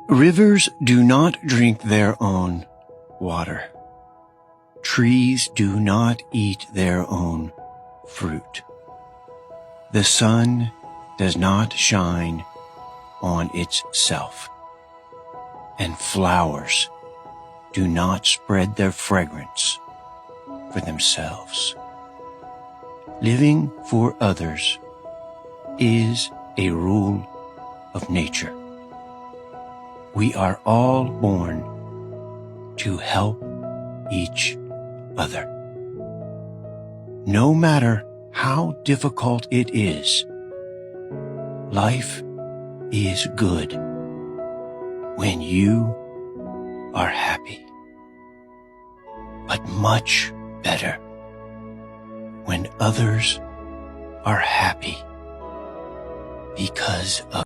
Rivers do not drink their own water. Trees do not eat their own fruit. The sun does not shine on itself, and flowers do not spread their fragrance for themselves. Living for others is a rule of nature. We are all born to help each other. No matter how difficult it is, life is good when you are happy, but much better when others are happy because of